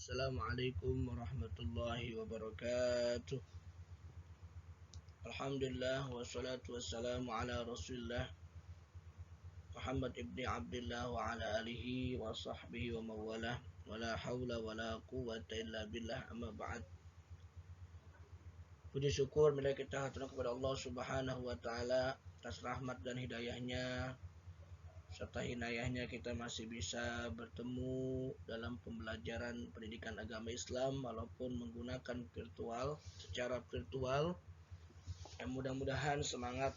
Assalamualaikum warahmatullahi wabarakatuh. Alhamdulillah wassalatu wassalamu ala Rasulillah Muhammad ibni Abdullah wa ala alihi wa sahbihi wa mawalah wa la hawla wa la quwwata illa billah amma ba'd. Puji syukur bila kita haturkan kepada Allah Subhanahu wa taala atas rahmat dan hidayahnya serta inayahnya kita masih bisa bertemu dalam pembelajaran pendidikan agama Islam walaupun menggunakan secara virtual. Dan mudah-mudahan semangat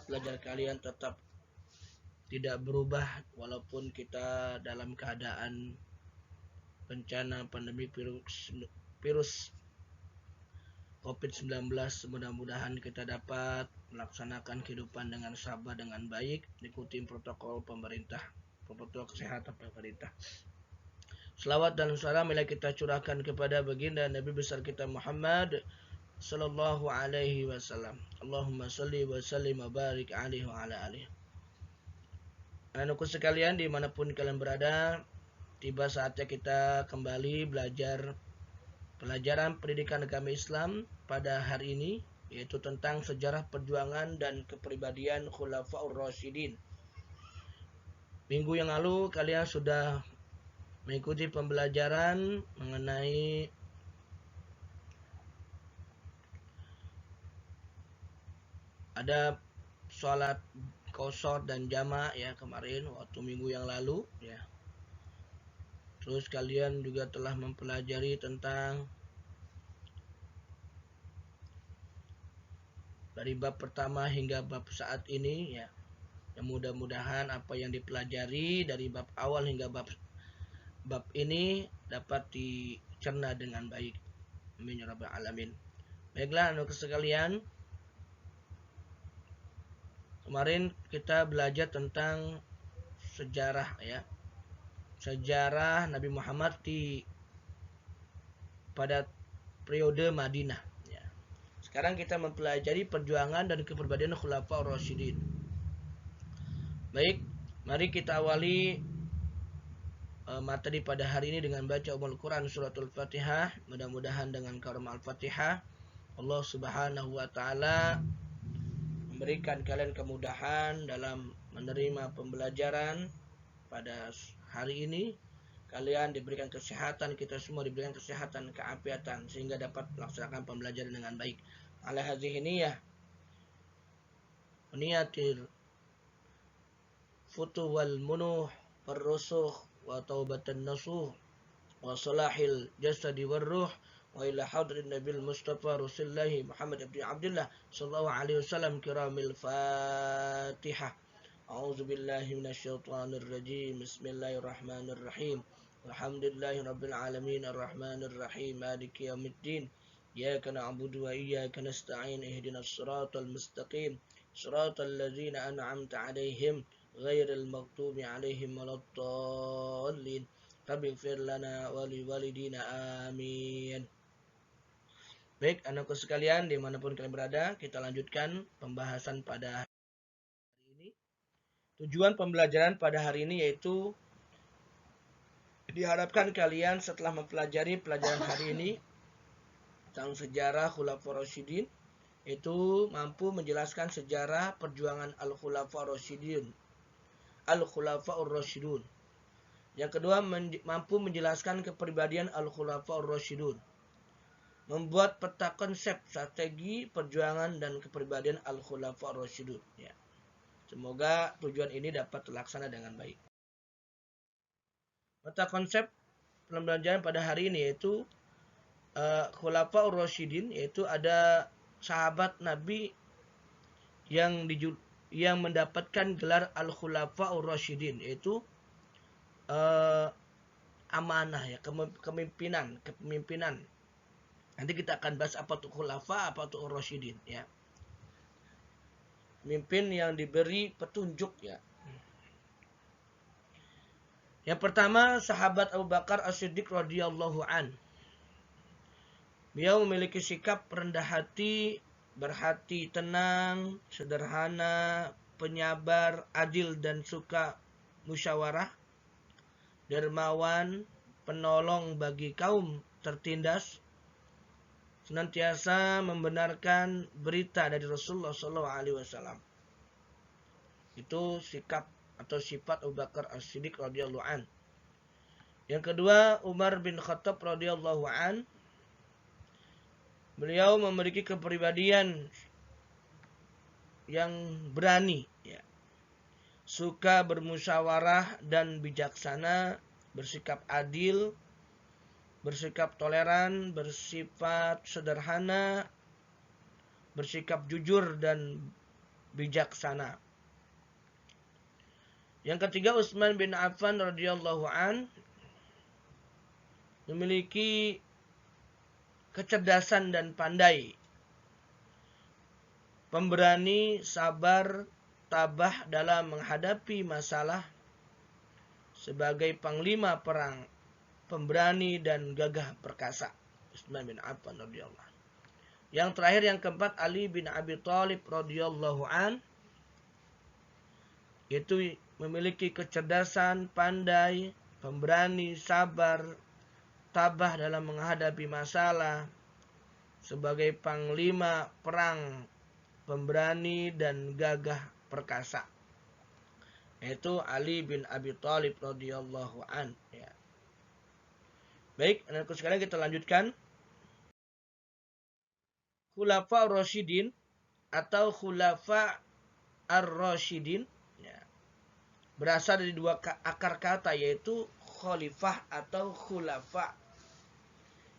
belajar kalian tetap tidak berubah walaupun kita dalam keadaan bencana pandemi virus COVID-19. Mudah-mudahan kita dapat melaksanakan kehidupan dengan sabar dengan baik, ikuti protokol kesehatan pemerintah. Selawat dan salam bila kita curahkan kepada baginda Nabi besar kita Muhammad sallallahu alaihi wasallam. Allahumma salli wa sallim wa barik alaihi wa ala alihi. Anak-anakku sekalian dimanapun kalian berada, tiba saatnya kita kembali belajar pelajaran pendidikan agama Islam pada hari ini, yaitu tentang sejarah perjuangan dan kepribadian Khulafaur Rasyidin. Minggu yang lalu kalian sudah mengikuti pembelajaran mengenai ada sholat qashar dan jama' ya kemarin waktu minggu yang lalu ya. Terus kalian juga telah mempelajari tentang dari bab pertama hingga bab saat ini ya. Yang mudah-mudahan apa yang dipelajari dari bab awal hingga bab ini dapat dicerna dengan baik. Amin ya rabbal alamin. Baiklah anak sekalian, kemarin kita belajar tentang sejarah ya. Sejarah Nabi Muhammad pada periode Madinah ya. Sekarang kita mempelajari perjuangan dan kepribadian Khulafaur Rasyidin. Baik, mari kita awali materi pada hari ini dengan baca Ummul Quran suratul Fatihah. Mudah-mudahan dengan karam Al-Fatihah Allah Subhanahu wa taala memberikan kalian kemudahan dalam menerima pembelajaran pada hari ini. Kalian diberikan kesehatan, kita semua diberikan kesehatan, keafiatan sehingga dapat melaksanakan pembelajaran dengan baik. Ala hadhihi niyah niyatil futuh wal munuh warrusukh wa taubatan nasuh wa salahil jasadi warruh wa ila hadrin nabil mustafa rasulillahi Muhammad ibn Abdullah sallallahu alaihi wasallam kiramil Fatihah. A'udzu billahi minasyaitonir rajim. Bismillahirrahmanirrahim. Alhamdulillahi rabbil alamin arrahmanir rahim maliki yaumiddin. Iyyaka na'budu wa iyyaka nasta'in ihdinas siratal mustaqim siratal ladzina an'amta 'alaihim ghairil maghdubi 'alaihim waladdallin. Rabb'ighfir lana wa liwalidina amin. Baik anakku sekalian dimanapun kalian berada, kita lanjutkan pembahasan pada hari ini. Tujuan pembelajaran pada hari ini yaitu diharapkan kalian setelah mempelajari pelajaran hari ini tentang sejarah Khulafaur Rasyidin, itu mampu menjelaskan sejarah perjuangan Al-Khulafaur Rasyidun. Yang kedua, mampu menjelaskan kepribadian Al-Khulafaur Rasyidun. Membuat peta konsep strategi perjuangan dan kepribadian Al-Khulafaur Rasyidun ya. Semoga tujuan ini dapat terlaksana dengan baik. Peta konsep pembelajaran pada hari ini yaitu Khulafaur Rasyidin, yaitu ada sahabat Nabi yang mendapatkan gelar Al-Khulafaur Rasyidin, yaitu amanah ya, kepemimpinan. Nanti kita akan bahas apa itu khulafa, apa itu Rasyidin ya. Pemimpin yang diberi petunjuk ya. Yang pertama, sahabat Abu Bakar As-Siddiq radhiyallahu an. Beliau memiliki sikap rendah hati, berhati tenang, sederhana, penyabar, adil dan suka musyawarah. dermawan, penolong bagi kaum tertindas, senantiasa membenarkan berita dari Rasulullah SAW. Itu sikap atau sifat Abu Bakar As-Siddiq radhiyallahu an. Yang kedua, Umar bin Khattab radhiyallahu an. Beliau memiliki kepribadian yang berani, ya. Suka bermusyawarah dan bijaksana, bersikap adil, bersikap toleran, bersifat sederhana, bersikap jujur dan bijaksana. Yang ketiga, Utsman bin Affan radhiyallahu an memiliki kecerdasan dan pandai, pemberani, sabar, tabah dalam menghadapi masalah, sebagai panglima perang, pemberani dan gagah perkasa. Utsman bin Affan radhiyallahu an. Yang terakhir, yang keempat, Ali bin Abi Thalib radhiyallahu an, itu memiliki kecerdasan, pandai, pemberani, sabar, tabah dalam menghadapi masalah, sebagai panglima perang, pemberani dan gagah perkasa. Yaitu Ali bin Abi Thalib radhiyallahu an. Ya. Baik, anak-anakku sekalian, kita lanjutkan. Khulafa Rasyidin atau Khulafa Ar-Rasyidin, ya, berasal dari dua akar kata, yaitu khalifah atau khulafa,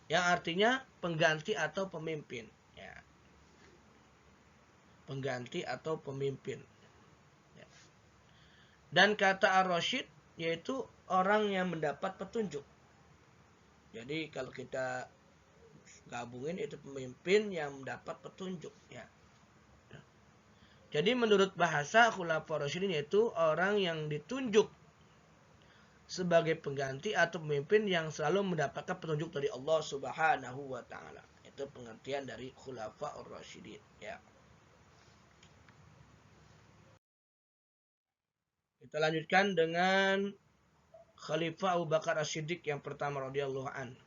yang artinya pengganti atau pemimpin, ya. Pengganti atau pemimpin, ya. Dan kata ar-rasyid yaitu orang yang mendapat petunjuk. Jadi kalau kita gabungin, itu pemimpin yang mendapat petunjuk, ya. Jadi menurut bahasa, khulafa rasyidin yaitu orang yang ditunjuk sebagai pengganti atau pemimpin yang selalu mendapatkan petunjuk dari Allah Subhanahu wa taala. Itu pengertian dari khulafa ar-rasyidin, ya. Kita lanjutkan dengan Khalifah Abu Bakar As-Siddiq yang pertama radhiyallahu an.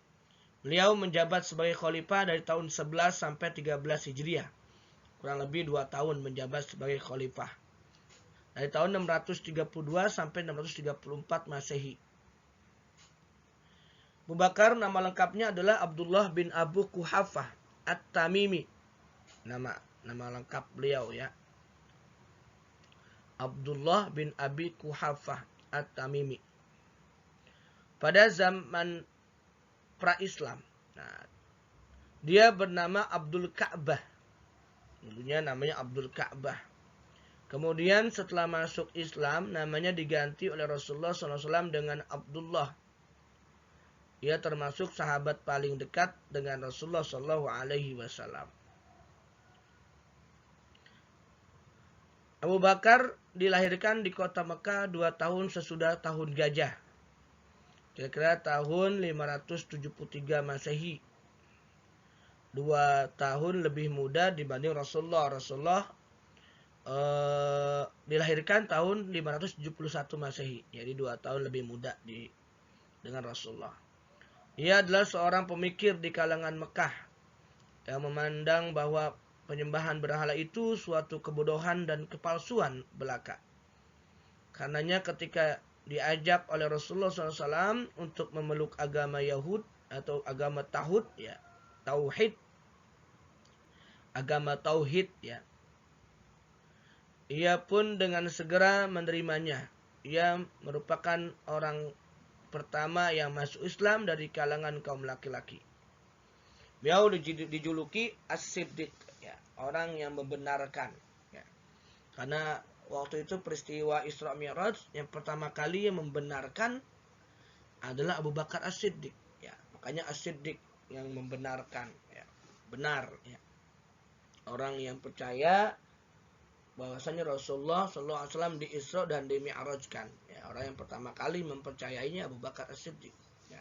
Beliau menjabat sebagai khalifah dari tahun 11 sampai 13 Hijriah. Kurang lebih 2 tahun menjabat sebagai khalifah. Dari tahun 632 sampai 634 Masehi. Abu Bakar nama lengkapnya adalah Abdullah bin Abu Quhafah At-Tamimi. Nama lengkap beliau, ya. Abdullah bin Abi Quhafah At-Tamimi. Pada zaman pra-Islam, nah, dia bernama Abdul Ka'bah. Dulunya namanya Abdul Ka'bah. Kemudian setelah masuk Islam, namanya diganti oleh Rasulullah SAW dengan Abdullah. Ia termasuk sahabat paling dekat dengan Rasulullah SAW. Abu Bakar dilahirkan di kota Mekah 2 tahun sesudah tahun gajah. Kira-kira tahun 573 Masehi. 2 tahun lebih muda dibanding Rasulullah. Rasulullah dilahirkan tahun 571 Masehi. Jadi 2 tahun lebih muda dengan Rasulullah. Ia adalah seorang pemikir di kalangan Mekah yang memandang bahwa penyembahan berhala itu suatu kebodohan dan kepalsuan belaka. Karenanya ketika diajak oleh Rasulullah SAW untuk memeluk agama Yahud atau agama Tauhid, ya, agama Tauhid, ya, ia pun dengan segera menerimanya. Ia merupakan orang pertama yang masuk Islam dari kalangan kaum laki-laki. Beliau dijuluki As-Siddiq, ya, orang yang membenarkan, ya. Karena waktu itu peristiwa Isra Mi'raj, yang pertama kali yang membenarkan adalah Abu Bakar As-Siddiq, ya. Makanya As-Siddiq yang membenarkan, ya. Benar, ya. Orang yang percaya bahwasanya Rasulullah SAW di Isra dan di Mi'rajkan, ya. Orang yang pertama kali mempercayainya Abu Bakar As-Siddiq, ya.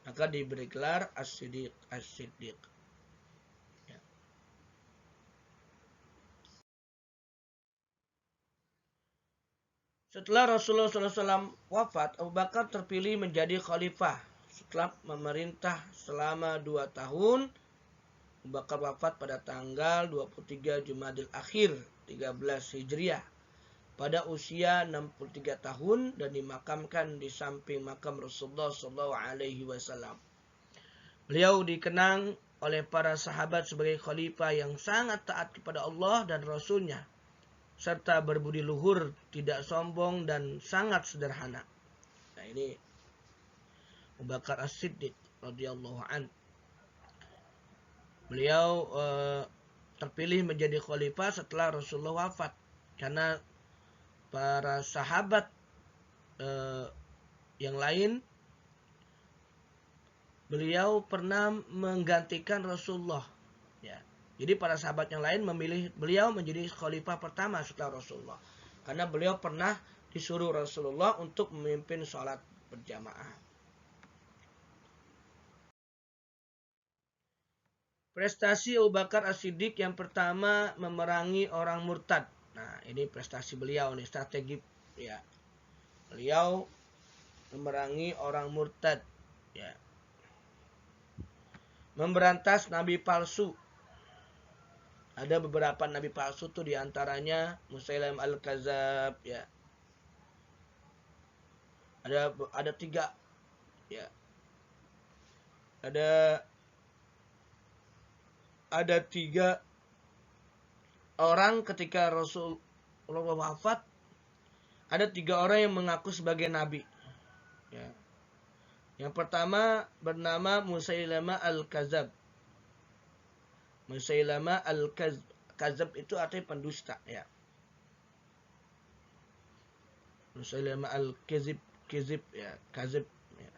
Maka diberi gelar As-Siddiq. Ya. Setelah Rasulullah SAW wafat, Abu Bakar terpilih menjadi khalifah. Setelah memerintah selama 2 tahun, Abu Bakar wafat pada tanggal 23 Jumadil Akhir 13 Hijriah pada usia 63 tahun dan dimakamkan di samping makam Rasulullah SAW. Beliau dikenang oleh para sahabat sebagai khalifah yang sangat taat kepada Allah dan Rasulnya, serta berbudi luhur, tidak sombong dan sangat sederhana. Nah, ini Abu Bakar As-Siddiq radhiyallahu an. Beliau terpilih menjadi khalifah setelah Rasulullah wafat, karena para sahabat yang lain, beliau pernah menggantikan Rasulullah. Ya. Jadi para sahabat yang lain memilih beliau menjadi khalifah pertama setelah Rasulullah, karena beliau pernah disuruh Rasulullah untuk memimpin sholat berjamaah. Prestasi Abu Bakar As-Siddiq yang pertama, memerangi orang murtad. Nah, ini prestasi beliau nih, strategi ya. Beliau memerangi orang murtad, ya. Memberantas nabi palsu. Ada beberapa nabi palsu tuh, diantaranya Musailam al-Kazab, ya. Ada 3, ya. Ada 3 orang ketika Rasulullah wafat. Ada 3 orang yang mengaku sebagai nabi, ya. Yang pertama bernama Musailamah al-Kazab. Musailamah al-Kazab itu artinya pendusta, ya. Musailamah al-Kazib, ya, Kazib, ya.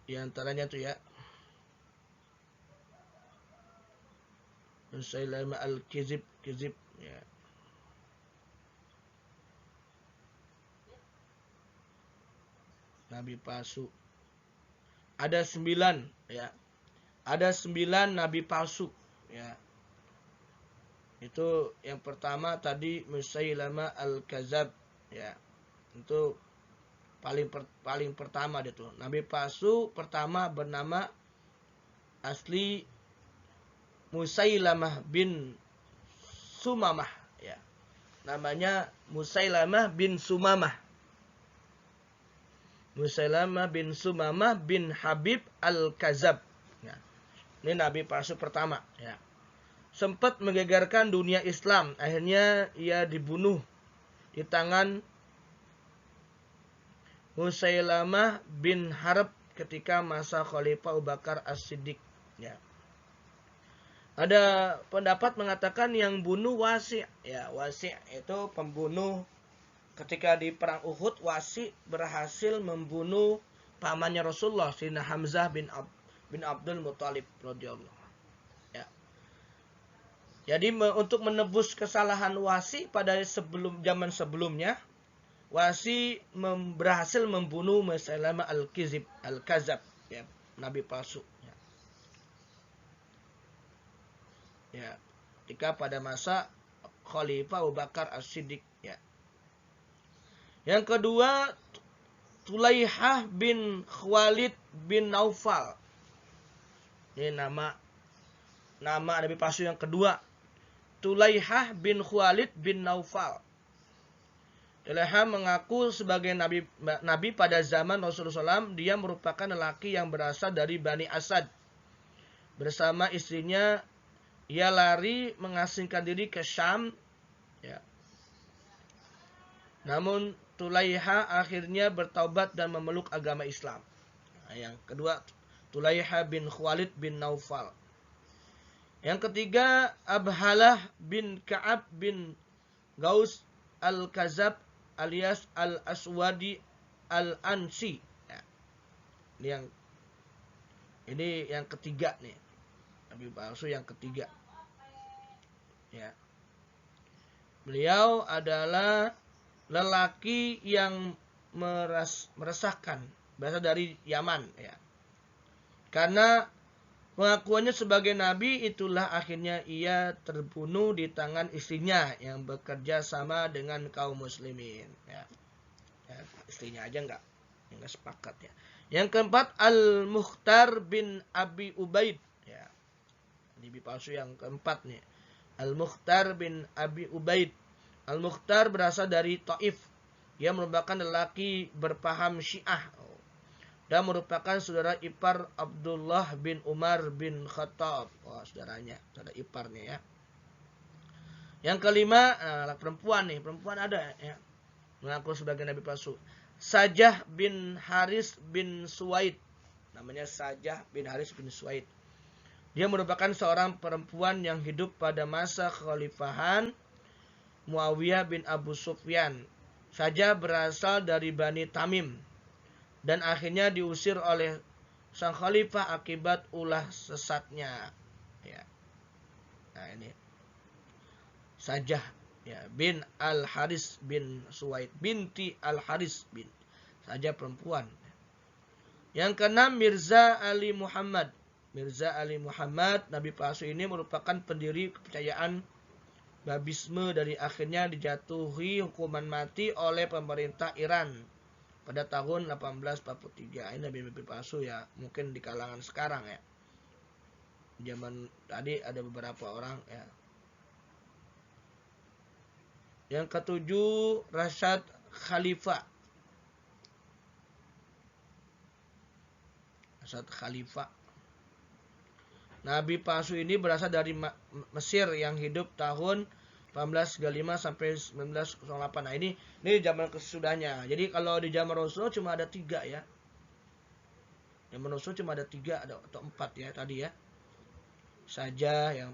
Di antaranya tuh, ya, Musailamah al-Kazib, ya. Nabi palsu. Ada 9, ya. Ada 9 nabi palsu, ya. Itu yang pertama tadi Musailamah al-Kazab, ya. Itu paling pertama dia tuh. Nabi palsu pertama bernama asli Musailamah bin Sumamah, ya. Namanya Musailamah bin Sumamah. Musailamah bin Sumamah bin Habib al-Kazab. Ya. Ini nabi palsu pertama, ya. Sempat menggegerkan dunia Islam. Akhirnya ia dibunuh di tangan Musailamah bin Harb ketika masa Khalifah Abu Bakar As-Siddiq, ya. Ada pendapat mengatakan yang bunuh Wasi', ya. Wasi' itu pembunuh ketika di perang Uhud. Wasi' berhasil membunuh pamannya Rasulullah, Sayyidina Hamzah bin Abdul Muthalib radhiyallahu. Ya. Jadi untuk menebus kesalahan Wasi' pada zaman sebelumnya, Wasi' berhasil membunuh Musailamah al-Kazab, ya, nabi palsu. Ya, ketika pada masa Khalifah Abu Bakar As-Siddiq, ya. Yang kedua, Tulaihah bin Khalid bin Naufal. Ini nama nabi palsu yang kedua. Tulaihah bin Khalid bin Naufal. Tulaihah mengaku sebagai nabi pada zaman Rasulullah SAW. Dia merupakan lelaki yang berasal dari Bani Asad. Bersama istrinya, ia lari mengasingkan diri ke Syam, ya. Namun Tulaihah akhirnya bertaubat dan memeluk agama Islam. Nah, yang kedua, Tulaihah bin Khalid bin Naufal. Yang ketiga, Abhalah bin Ka'ab bin Gaus al-Kazab alias al-Aswadi al-Ansi. Ya. Ini yang ketiga nih. Nabi palsu yang ketiga. Ya. Beliau adalah lelaki yang meresahkan, berasal dari Yaman, ya. Karena Pengakuannya sebagai nabi, itulah akhirnya ia terbunuh di tangan istrinya yang bekerja sama dengan kaum muslimin. Ya, istrinya aja nggak sepakat ya. Yang keempat, Al-Mukhtar bin Abi Ubaid. Ya, nabi palsu yang keempat nih. Al-Mukhtar bin Abi Ubaid. Al-Mukhtar berasal dari Taif. Dia merupakan lelaki berpaham Syiah dan merupakan saudara ipar Abdullah bin Umar bin Khattab. Saudaranya, saudara iparnya ya. Yang kelima, perempuan nih, perempuan ada ya. Mengaku sebagai nabi palsu. Sajah bin Haris bin Suwaid. Namanya Sajah bin Haris bin Suwaid. Dia merupakan seorang perempuan yang hidup pada masa kekhalifahan Muawiyah bin Abu Sufyan. Sajah berasal dari Bani Tamim dan akhirnya diusir oleh sang khalifah akibat ulah sesatnya. Ya. Nah ini Sajah ya, bin Al Haris bin Suwaid binti Al Haris bin Sajah perempuan. Yang keenam, Mirza Ali Muhammad. Mirza Ali Muhammad, nabi palsu ini merupakan pendiri kepercayaan Babisme dari akhirnya dijatuhi hukuman mati oleh pemerintah Iran pada tahun 1843. Ini nabi-nabi palsu ya, mungkin di kalangan sekarang ya. Zaman tadi ada beberapa orang ya. Yang ketujuh, Rashad Khalifah. Rashad Khalifah. Nabi palsu ini berasal dari Mesir yang hidup tahun 1835 sampai 1908. Nah ini zaman kesudahnya. Jadi kalau di zaman Rasul cuma ada 3 ya. Zaman Rasul cuma ada 3 atau 4 ya tadi ya. Saja yang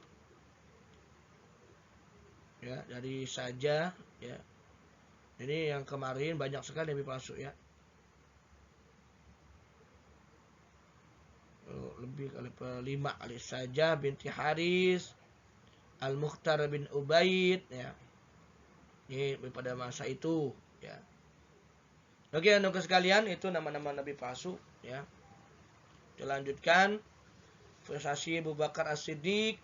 ya dari Saja ya. Ini yang kemarin banyak sekali nabi palsu ya. Lebih kali 5 kali. Saja binti Haris, Al-Mukhtar bin Ubaid ya. Ini pada masa itu ya. Oke, anak sekalian, itu nama-nama nabi palsu ya. Kita lanjutkan. Prestasi Abu Bakar As-Siddiq,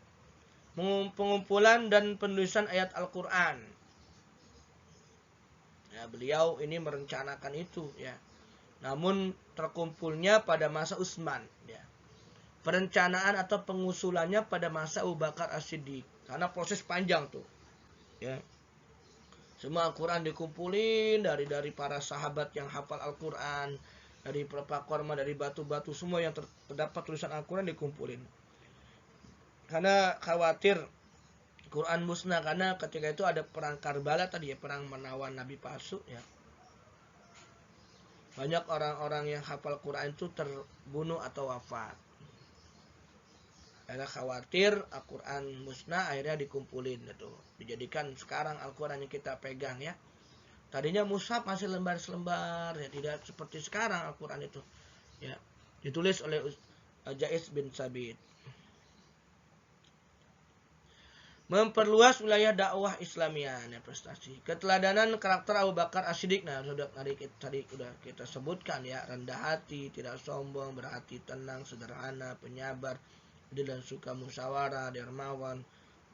pengumpulan dan penulisan ayat Al-Qur'an. Ya, beliau ini merencanakan itu ya. Namun terkumpulnya pada masa Utsman ya. Perencanaan atau pengusulannya pada masa Abu Bakar As-Siddiq, karena proses panjang tuh ya. Semua Al-Quran dikumpulin dari para sahabat yang hafal Al-Quran, dari pelepah korma, dari batu-batu, semua yang terdapat tulisan Al-Quran dikumpulin. Karena khawatir Quran musnah, karena ketika itu ada perang Karbala tadi ya, perang menawan nabi palsu ya. Banyak orang-orang yang hafal Quran itu terbunuh atau wafat. Karena khawatir Al-Quran musnah, akhirnya dikumpulin itu. Dijadikan sekarang Al-Quran yang kita pegang ya. Tadinya mushaf masih lembar-lembar ya, tidak seperti sekarang Al-Quran itu. Ya, ditulis oleh Jais bin Sabit. Memperluas wilayah dakwah Islamiyah, ya, prestasi. Keteladanan karakter Abu Bakar As-Siddiq, nah sudah tadi sudah kita sebutkan ya, rendah hati, tidak sombong, berhati tenang, sederhana, penyabar, dan suka musyawarah, dermawan,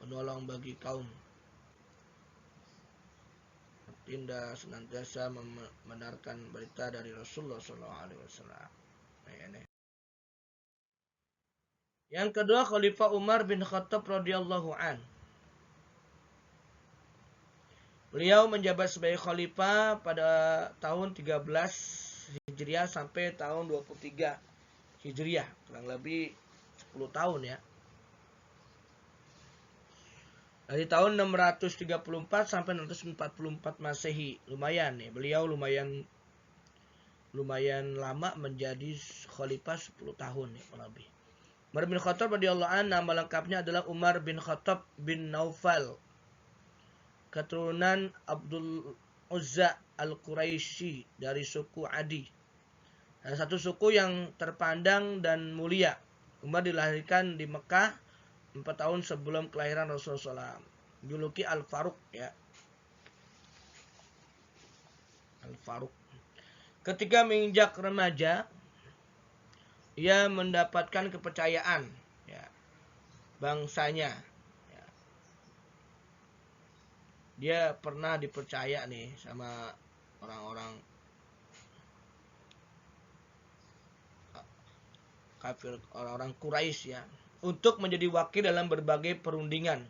menolong bagi kaum. Tindak senantiasa membenarkan berita dari Rasulullah SAW. Yang kedua, Khalifah Umar bin Khattab radhiyallahu an. Beliau menjabat sebagai khalifah pada tahun 13 Hijriah sampai tahun 23 Hijriah, kurang lebih 10 tahun ya. Dari tahun 634 sampai 644 Masehi. Lumayan nih, beliau lumayan lama menjadi khalifah 10 tahun ya, kurang lebih. Umar bin Khattab radhiyallahu anhu, nama lengkapnya adalah Umar bin Khattab bin Naufal, keturunan Abdul Uzza Al-Quraisy dari suku Adi. Dan satu suku yang terpandang dan mulia. Umar dilahirkan di Mekah 4 tahun sebelum kelahiran Rasulullah SAW. Juluki Al-Faruq ya. Al-Faruq. Ketika menginjak remaja, ia mendapatkan kepercayaan bangsanya. Ya. Dia pernah dipercaya nih sama orang-orang kafir, orang-orang Quraisy ya, untuk menjadi wakil dalam berbagai perundingan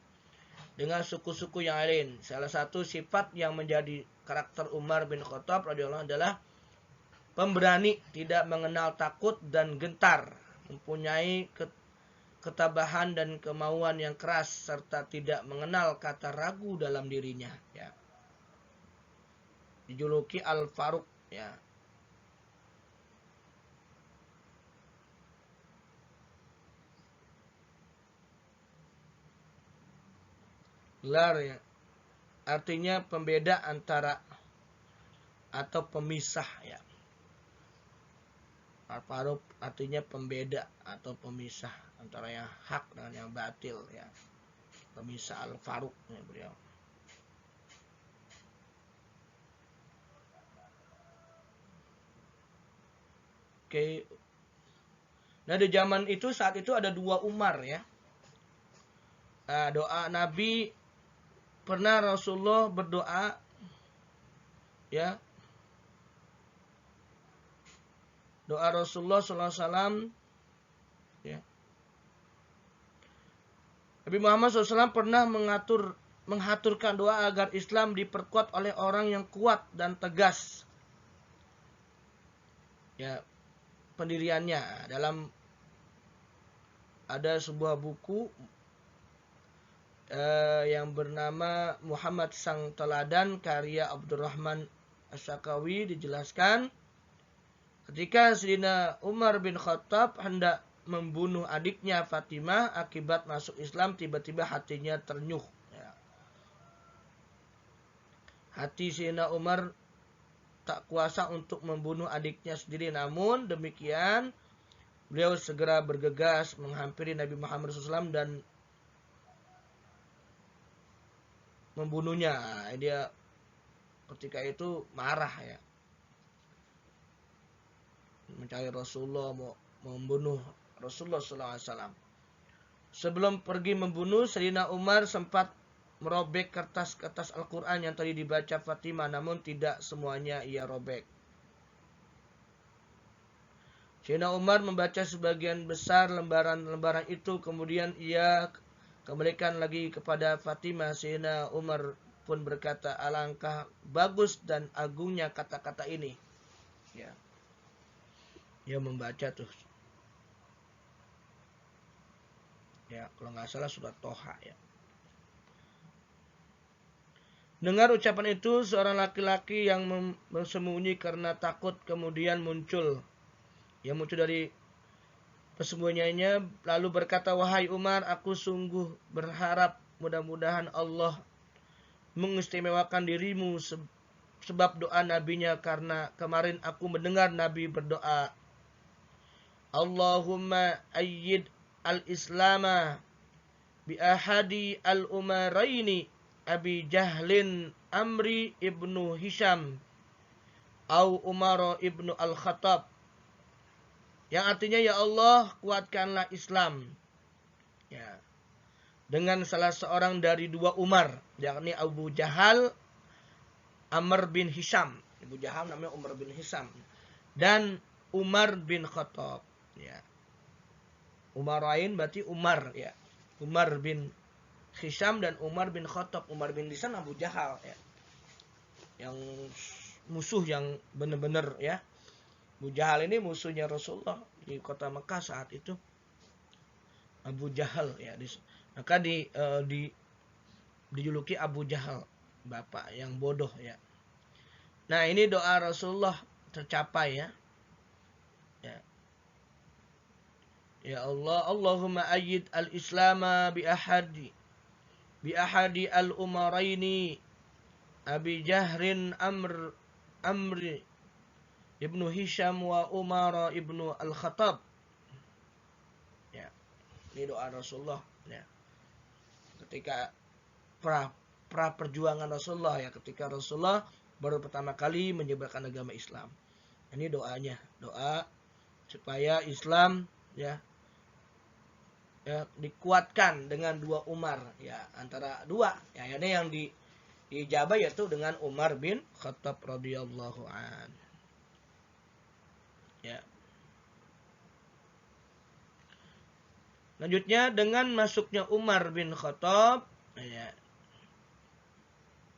dengan suku-suku yang lain. Salah satu sifat yang menjadi karakter Umar bin Khattab radhiyallahu adalah pemberani, tidak mengenal takut dan gentar, mempunyai ketabahan dan kemauan yang keras, serta tidak mengenal kata ragu dalam dirinya. Ya. Dijuluki Al-Faruq. Ya. Gelar ya, artinya pembeda antara atau pemisah ya. Al-Faruq artinya pembeda atau pemisah antara yang hak dengan yang batil ya. Pemisah Al-Faruq ya beliau. Oke. Nah di zaman itu saat itu ada 2 Umar ya. Nah, doa Nabi, pernah Rasulullah berdoa ya. Doa Rasulullah SAW ya. Nabi Muhammad SAW pernah menghaturkan doa agar Islam diperkuat oleh orang yang kuat dan tegas. Ya, pendiriannya dalam ada sebuah buku yang bernama Muhammad Sang Teladan karya Abdurrahman Asyakawi dijelaskan ketika Sayyidina Umar bin Khattab hendak membunuh adiknya Fatimah akibat masuk Islam, tiba-tiba hatinya ternyuh. Ya. Hati Sayyidina Umar tak kuasa untuk membunuh adiknya sendiri, namun demikian beliau segera bergegas menghampiri Nabi Muhammad SAW dan membunuhnya. Dia ketika itu marah ya, mencari Rasulullah, mau membunuh Rasulullah SAW. Sebelum pergi membunuh, Sayyidina Umar sempat merobek kertas-kertas Al-Quran yang tadi dibaca Fatimah, namun tidak semuanya ia robek. Sayyidina Umar membaca sebagian besar lembaran-lembaran itu, kemudian ia kembalikan lagi kepada Fatimah. Sayyidina Umar pun berkata, alangkah bagus dan agungnya kata-kata ini. Ya. Dia membaca tuh. Ya, kalau nggak salah surat Toha ya. Dengar ucapan itu, seorang laki-laki yang bersembunyi karena takut kemudian muncul. Ia muncul dari persembunyiannya lalu berkata, wahai Umar, aku sungguh berharap mudah-mudahan Allah mengistimewakan dirimu sebab doa nabinya, karena kemarin aku mendengar Nabi berdoa, Allahumma ayyid al-islama bi ahadi al-umaraini Abi Jahlin Amri ibnu Hisham au Umar ibnu Al-Khattab, yang artinya ya Allah kuatkanlah Islam ya dengan salah seorang dari 2 Umar, yakni Abu Jahal Amr bin Hisham. Abu Jahal namanya Umar bin Hisham dan Umar bin Khattab ya. Umarain berarti Umar ya. Umar bin Hisham dan Umar bin Khattab. Umar bin Hisham Abu Jahal ya. Yang musuh yang benar-benar ya. Abu Jahal ini musuhnya Rasulullah di kota Mekah saat itu. Abu Jahal ya. Maka dijuluki Abu Jahal, bapak yang bodoh ya. Nah, ini doa Rasulullah tercapai ya. Ya. Ya Allah, Allahumma ayyid al-islama bi ahadi al-umaraini Abi Jahrin Amri ibnu Hisham wa Umar ibnu Al-Khattab. Ya. Ini doa Rasulullah ya. Ketika pra perjuangan Rasulullah ya, ketika Rasulullah baru pertama kali menyebarkan agama Islam. Ini doanya, doa supaya Islam ya ya, dikuatkan dengan 2 Umar, ya, antara 2 ya, ini yang diijabah yaitu dengan Umar bin Khattab radhiyallahu an. Ya. Lanjutnya dengan masuknya Umar bin Khattab, ya,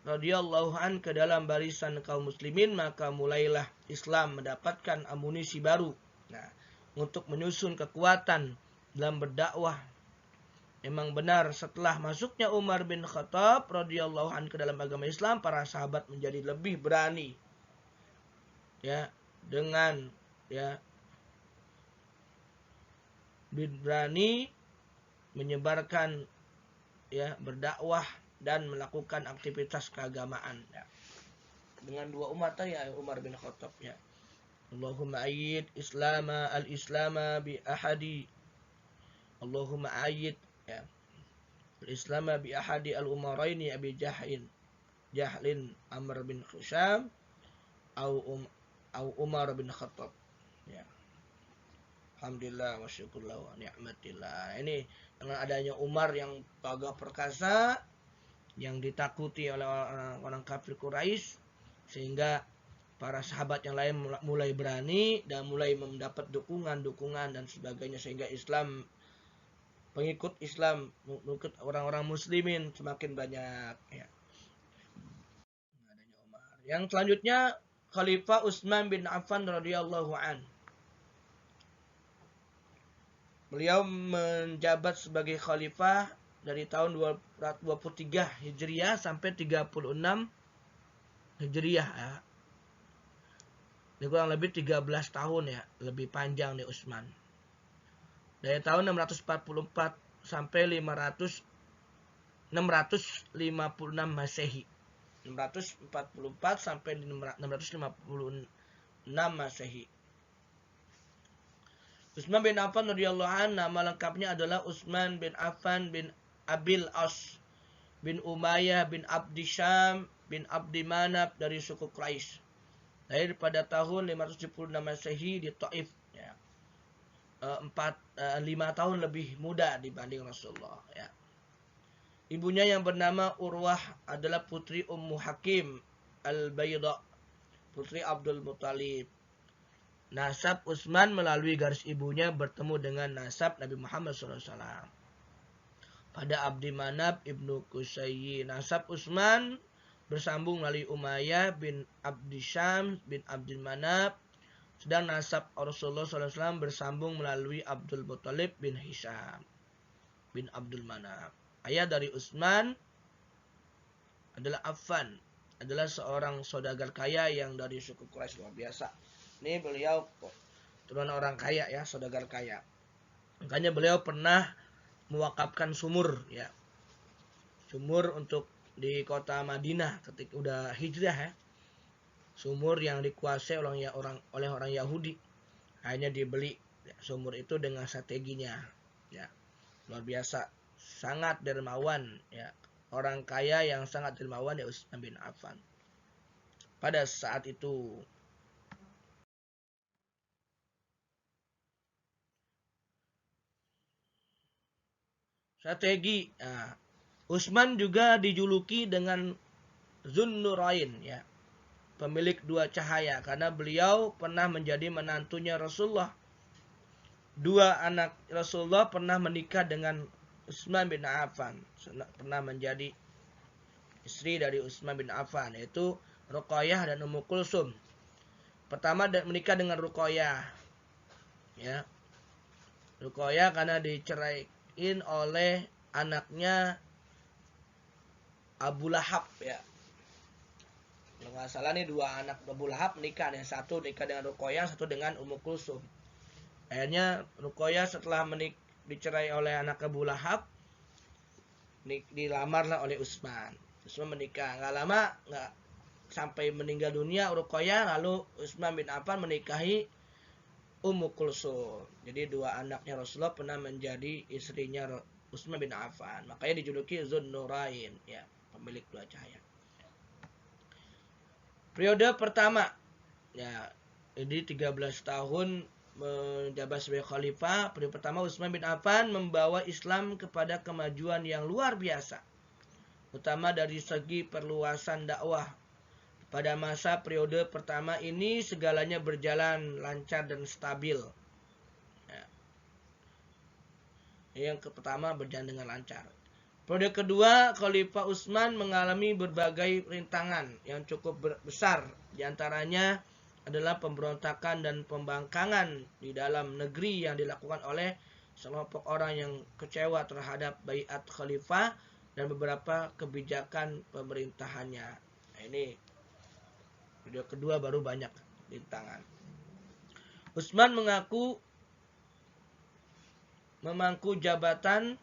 radhiyallahu an ke dalam barisan kaum muslimin, maka mulailah Islam mendapatkan amunisi baru. Nah, untuk menyusun kekuatan dalam berdakwah. Memang benar setelah masuknya Umar bin Khattab radhiyallahu an ke dalam agama Islam, para sahabat menjadi lebih berani, ya, dengan, ya, berani menyebarkan, ya, berdakwah dan melakukan aktivitas keagamaan, ya. Dengan 2 Umar tadi, ya, Umar bin Khattab, ya. Allahumma ayyid islama al-islama bi ahadi. Allahumma ayyid, ya, al-islama bi ahadi al-umaraini abi Jahlin Amr bin Khusham au Umar bin Khattab, ya. Alhamdulillah wa syukurlah wa ni'matillah. Ini dengan adanya Umar yang gagah perkasa, yang ditakuti oleh orang kafir Quraisy, sehingga para sahabat yang lain mulai berani dan mulai mendapat dukungan dan sebagainya, sehingga Islam, pengikut Islam, mengikut orang-orang muslimin semakin banyak, ya. Adanya Umar. Yang selanjutnya Khalifah Utsman bin Affan radhiyallahu an. Beliau menjabat sebagai khalifah dari tahun 23 Hijriah sampai 36 Hijriah, ya. Ini kurang lebih 13 tahun, ya, lebih panjang nih Utsman. Dari tahun 644 sampai 656 Masehi. 644 sampai 656 Masehi. Utsman bin Affan radhiyallahu anhu, nama lengkapnya adalah Utsman bin Affan bin Abil As bin Umayyah bin Abdi Syam bin Abdi Manaf dari suku Quraisy. Lahir pada tahun 576 Masehi di Taif, ya. 5 tahun lebih muda dibanding Rasulullah, ya. Ibunya yang bernama Urwah adalah putri Ummu Hakim Al-Bayda, putri Abdul Muthalib. Nasab Utsman melalui garis ibunya bertemu dengan nasab Nabi Muhammad SAW. Pada Abdi Manaf ibnu Qusayyi, nasab Utsman bersambung melalui Umayyah bin Abdi Syam bin Abdul Manaf, sedang nasab Rasulullah SAW bersambung melalui Abdul Muthalib bin Hisham bin Abdul Manaf. Ayah dari Utsman adalah Affan, adalah seorang saudagar kaya yang dari suku Quraisy, luar biasa. Ini beliau turunan orang kaya, ya, saudagar kaya. Makanya beliau pernah mewakafkan sumur, ya, sumur untuk di kota Madinah ketika udah hijrah, ya. Sumur yang dikuasai oleh orang Yahudi, hanya dibeli, ya, sumur itu dengan strateginya, ya, luar biasa, sangat dermawan, ya, orang kaya yang sangat dermawan, ya, Utsman bin Affan pada saat itu. Strategi. Nah, Utsman juga dijuluki dengan Zunnurain, ya, pemilik 2 cahaya, karena beliau pernah menjadi menantunya Rasulullah. 2 anak Rasulullah pernah menikah dengan Utsman bin Affan, pernah menjadi istri dari Utsman bin Affan, yaitu Ruqayyah dan Ummu Kulsum. Pertama menikah dengan Ruqayyah, ya. Ruqayyah karena diceraiin oleh anaknya Abu Lahab, ya. Kalau nggak salah nih 2 anak Abu Lahab menikah, yang satu nikah dengan Ruqayyah, satu dengan Ummu Kulsum. Akhirnya Ruqayyah setelah dicerai oleh anak Abu Lahab, dilamarlah oleh Utsman. Utsman menikah. Nggak lama, nggak sampai meninggal dunia Ruqayyah, lalu Utsman bin Affan menikahi Ummu Kulsum. Jadi 2 anaknya Rasulullah pernah menjadi istrinya Utsman bin Affan. Makanya dijuluki Zunnurain, ya, pemilik 2 cahaya. Periode pertama, ya, jadi 13 tahun menjabat sebagai khalifah, periode pertama Utsman bin Affan membawa Islam kepada kemajuan yang luar biasa, utama dari segi perluasan dakwah. Pada masa periode pertama ini segalanya berjalan lancar dan stabil. Yang pertama berjalan dengan lancar. Periode kedua, Khalifah Utsman mengalami berbagai rintangan yang cukup besar. Di antaranya adalah pemberontakan dan pembangkangan di dalam negeri yang dilakukan oleh sekelompok orang yang kecewa terhadap baiat khalifah dan beberapa kebijakan pemerintahannya. Nah, ini periode kedua baru banyak rintangan. Utsman memangku jabatan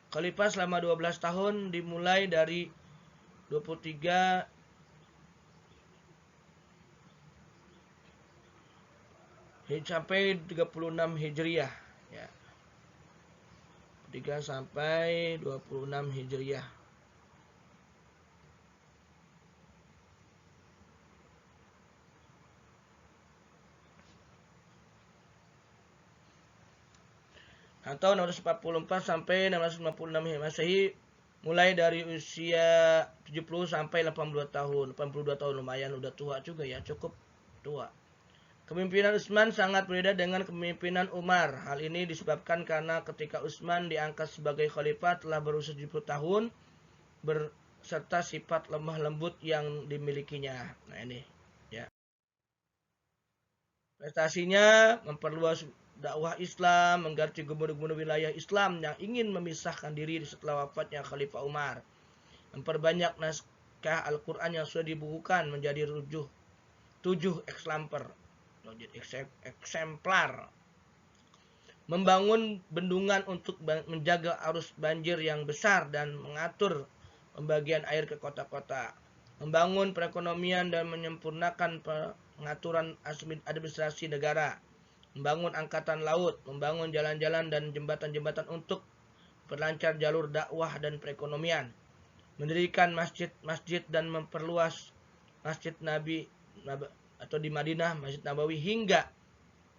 khalifah selama 12 tahun dimulai dari 23 sampai 36 Hijriah ya. 3 sampai 26 Hijriah. Atau 644 sampai 656 Masehi, mulai dari usia 70 sampai 82 tahun. 82 tahun lumayan udah tua juga ya, cukup tua. Kepemimpinan Utsman sangat berbeda dengan kepemimpinan Umar. Hal ini disebabkan karena ketika Utsman diangkat sebagai khalifah telah berusia 70 tahun berserta sifat lemah lembut yang dimilikinya. Nah ini ya. Prestasinya memperluas dakwah Islam, mengganti gubernur-gubernur wilayah Islam yang ingin memisahkan diri setelah wafatnya Khalifah Umar, memperbanyak naskah Al-Quran yang sudah dibukukan menjadi 7 eksemplar, membangun bendungan untuk menjaga arus banjir yang besar dan mengatur pembagian air ke kota-kota, membangun perekonomian dan menyempurnakan pengaturan administrasi negara, membangun angkatan laut, membangun jalan-jalan dan jembatan-jembatan untuk perlancar jalur dakwah dan perekonomian, mendirikan masjid-masjid dan memperluas Masjid Nabi atau di Madinah, Masjid Nabawi hingga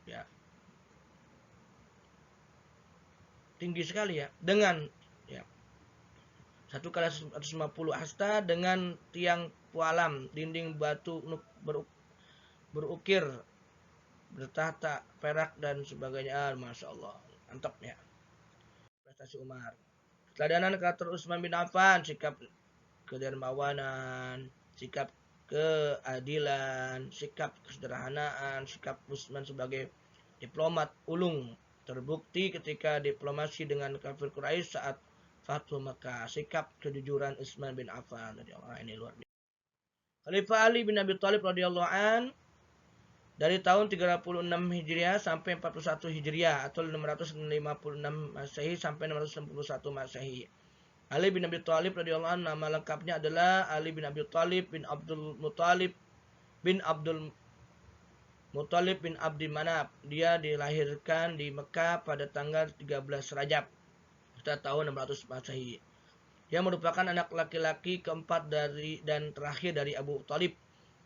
ya tinggi sekali ya, dengan ya 1 kali 150 hasta dengan tiang pualam, dinding batu berukir, bertahta perak dan sebagainya. Masya Allah, mantap ya prestasi Umar. Keteladanan karakter Utsman bin Affan, sikap kedermawanan, sikap keadilan, sikap kesederhanaan, sikap Utsman sebagai diplomat ulung terbukti ketika diplomasi dengan kafir Quraisy saat Fathu Makkah. Sikap kejujuran Utsman bin Affan dari orang ini luar biasa. Khalifah Ali bin Abi Thalib radhiyallahu an dari tahun 36 Hijriah sampai 41 Hijriah atau 656 Masehi sampai 661 Masehi. Ali bin Abi Thalib radhiyallahu anhu, nama lengkapnya adalah Ali bin Abi Thalib bin Abdul Muthalib bin Abdi Manaf. Dia dilahirkan di Mekah pada tanggal 13 Rajab pada tahun 600 Masehi. Dia merupakan anak laki-laki keempat dan terakhir dari Abu Thalib.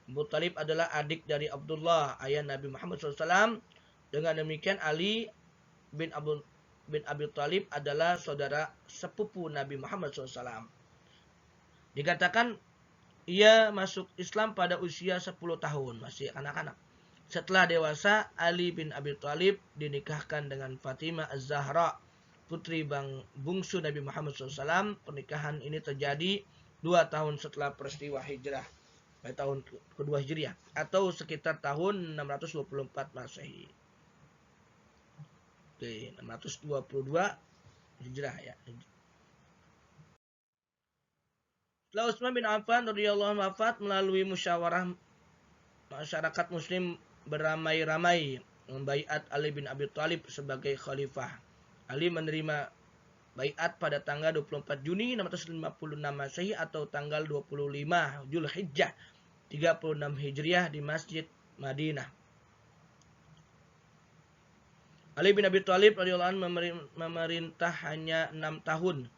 Abu Thalib adalah adik dari Abdullah, ayah Nabi Muhammad SAW. Dengan demikian Ali bin Abi Thalib adalah saudara sepupu Nabi Muhammad SAW. Dikatakan ia masuk Islam pada usia 10 tahun, masih anak-anak. Setelah dewasa, Ali bin Abi Thalib dinikahkan dengan Fatimah Az-Zahra, putri bungsu Nabi Muhammad SAW. Pernikahan ini terjadi 2 tahun setelah peristiwa hijrah, pada tahun kedua Hijriah, atau sekitar tahun 624 Masehi. Oke, 622 Hijrah ya. Setelah Utsman bin Affan radhiyallahu anhu wafat, melalui musyawarah masyarakat muslim beramai-ramai membaiat Ali bin Abi Thalib sebagai khalifah. Ali menerima baiat pada tanggal 24 Juni 656 Masehi atau tanggal 25 Zulhijjah 36 Hijriah di Masjid Madinah. Ali bin Abi Thalib radhiyallahu anhu memerintah hanya 6 tahun.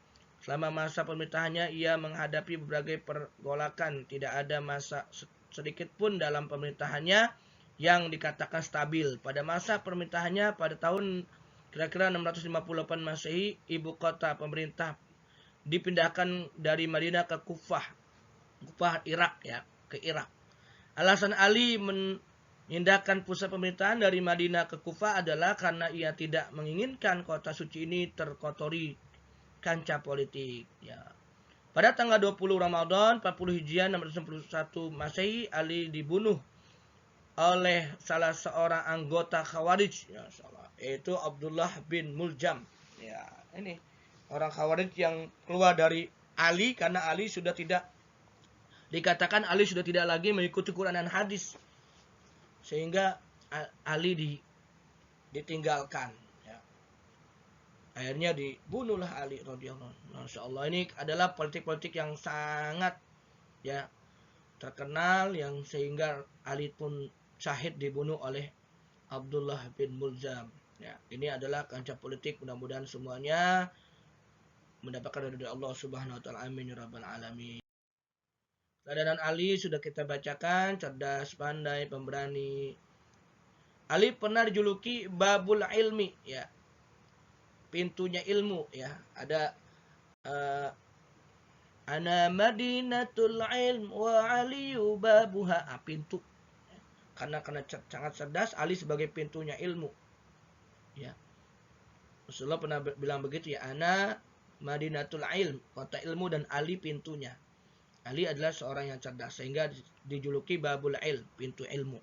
Selama masa pemerintahannya ia menghadapi berbagai pergolakan. Tidak ada masa sedikit pun dalam pemerintahannya yang dikatakan stabil. Pada masa pemerintahannya pada tahun kira-kira 658 Masehi, ibu kota pemerintah dipindahkan dari Madinah ke Kufah Irak ya, ke Irak. Alasan Ali memindahkan pusat pemerintahan dari Madinah ke Kufah adalah karena ia tidak menginginkan kota suci ini terkotori kancah politik ya. Pada tanggal 20 Ramadan 40 Hijriah 691 Masehi, Ali dibunuh oleh salah seorang anggota Khawarij ya, yaitu Abdullah bin Muljam. Ya, ini orang Khawarij yang keluar dari Ali karena Ali sudah tidak dikatakan Ali sudah tidak lagi mengikuti Quran dan hadis, sehingga Ali ditinggalkan. Ya. Akhirnya dibunuhlah Ali radhiyallahu. Masya Allah, ini adalah politik-politik yang sangat ya terkenal, yang sehingga Ali pun syahid dibunuh oleh Abdullah bin Muljam. Ya, ini adalah kancah politik. Mudah-mudahan semuanya mendapatkan dari Allah Subhanahu wa taala. Amin ya rabbal alamin. Keadaan Ali sudah kita bacakan, cerdas, pandai, pemberani. Ali pernah dijuluki Babul Ilmi, ya, pintunya ilmu, ya. Ada Ana Madinatul Ilm wa Aliyu Babuha, pintu. Karena sangat cerdas, Ali sebagai pintunya ilmu. Ya. Rasulullah pernah bilang begitu ya, Ana Madinatul Ilm, kota ilmu, dan Ali pintunya. Ali adalah seorang yang cerdas sehingga dijuluki Babul Ilm, pintu ilmu.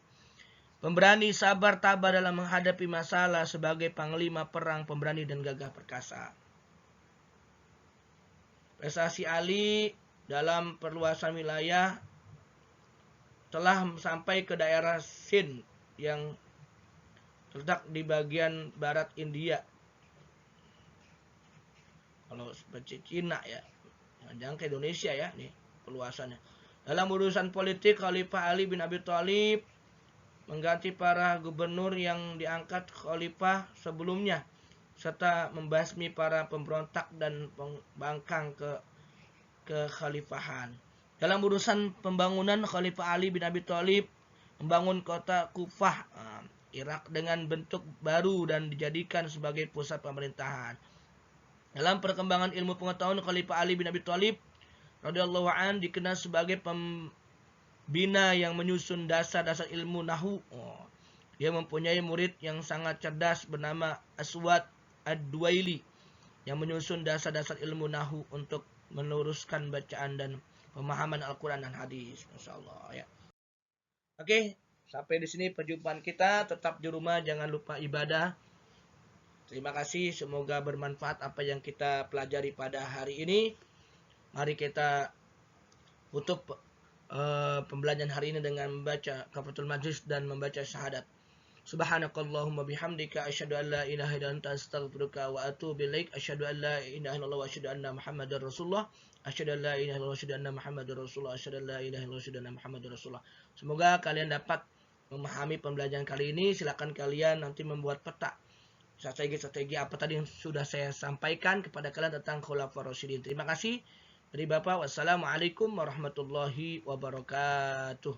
Pemberani, sabar, tabah dalam menghadapi masalah, sebagai panglima perang, pemberani dan gagah perkasa. Prestasi Ali dalam perluasan wilayah telah sampai ke daerah Sind yang terletak di bagian barat India. Kalau seperti Cina ya, jangan ke Indonesia ya nih perluasannya. Dalam urusan politik, Khalifah Ali bin Abi Thalib mengganti para gubernur yang diangkat khalifah sebelumnya, serta membasmi para pemberontak dan pembangkang kekhalifahan. Dalam urusan pembangunan, Khalifah Ali bin Abi Thalib membangun kota Kufah, Irak, dengan bentuk baru dan dijadikan sebagai pusat pemerintahan. Dalam perkembangan ilmu pengetahuan, Khalifah Ali bin Abi Thalib radhiyallahu an dikenal sebagai pembina yang menyusun dasar-dasar ilmu Nahwu. Dia mempunyai murid yang sangat cerdas bernama Aswad Ad-Duwaili yang menyusun dasar-dasar ilmu Nahwu untuk meluruskan bacaan dan pemahaman Al-Quran dan hadis. Masya Allah ya. Oke, sampai di sini perjumpaan kita. Tetap di rumah, jangan lupa ibadah. Terima kasih, semoga bermanfaat apa yang kita pelajari pada hari ini. Mari kita tutup pembelajaran hari ini dengan membaca Kafaratul Majlis dan membaca syahadat. Subhanakallahumma bihamdika asyhadu an la ilaha illa anta astaghfiruka wa atubu ilaik. Asyhadu an la ilaha illallah wa asyhadu anna Muhammadar Rasulullah. Asyhadu an la ilaha illallah wa asyhadu anna Muhammadar Rasulullah. Asyhadu an la ilaha illallah wa asyhadu anna Muhammadar Rasulullah. Semoga kalian dapat memahami pembelajaran kali ini. Silakan kalian nanti membuat peta strategi apa tadi yang sudah saya sampaikan kepada kalian tentang Khulafaur Rasyidin. Terima kasih dari Bapak. Wassalamualaikum warahmatullahi wabarakatuh.